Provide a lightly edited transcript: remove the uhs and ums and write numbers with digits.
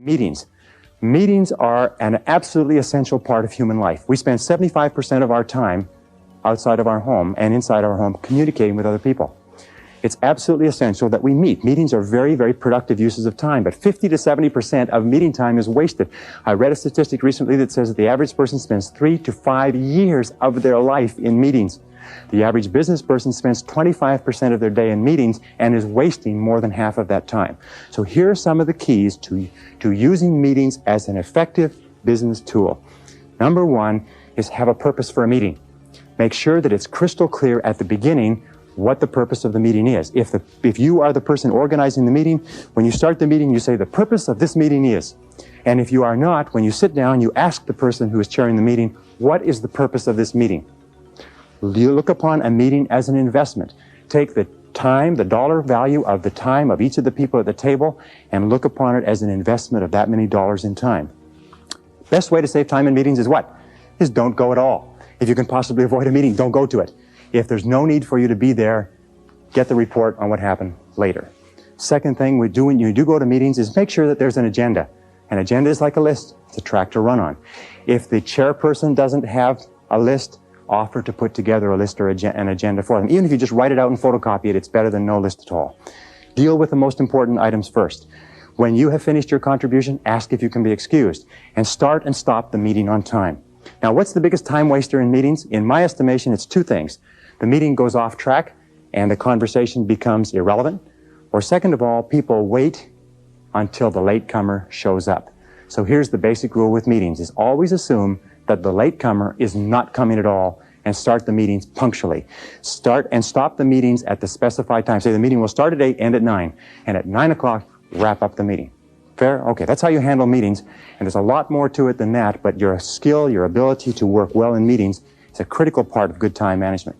Meetings. Meetings are an absolutely essential part of human life. We spend 75% of our time outside of our home and inside our home communicating with other people. It's absolutely essential that we meet. Meetings are very, very productive uses of time, but 50 to 70% of meeting time is wasted. I read a statistic recently that says that the average person spends 3 to 5 years of their life in meetings. The average business person spends 25% of their day in meetings and is wasting more than half of that time. So here are some of the keys to using meetings as an effective business tool. Number one is have a purpose for a meeting. Make sure that it's crystal clear at the beginning what the purpose of the meeting is. If you are the person organizing the meeting, when you start the meeting, you say the purpose of this meeting is. And if you are not, when you sit down, you ask the person who is chairing the meeting, what is the purpose of this meeting? You look upon a meeting as an investment. Take the time, the dollar value of the time of each of the people at the table, and look upon it as an investment of that many dollars in time. Best way to save time in meetings is what? Is don't go at all. If you can possibly avoid a meeting, don't go to it. If there's no need for you to be there, get the report on what happened later. Second thing we do when you do go to meetings is make sure that there's an agenda. An agenda is like a list. It's a track to run on. If the chairperson doesn't have a list, offer to put together a list or an agenda for them. Even if you just write it out and photocopy it, it's better than no list at all. Deal with the most important items first. When you have finished your contribution, ask if you can be excused, and start and stop the meeting on time. Now, what's the biggest time waster in meetings? In my estimation, it's two things. The meeting goes off track and the conversation becomes irrelevant. Or second of all, people wait until the latecomer shows up. So here's the basic rule with meetings, is always assume that the latecomer is not coming at all and start the meetings punctually. Start and stop the meetings at the specified time. Say the meeting will start at 8, end at 9, and at 9 o'clock, wrap up the meeting. Fair? Okay, that's how you handle meetings, and there's a lot more to it than that, but your skill, your ability to work well in meetings is a critical part of good time management.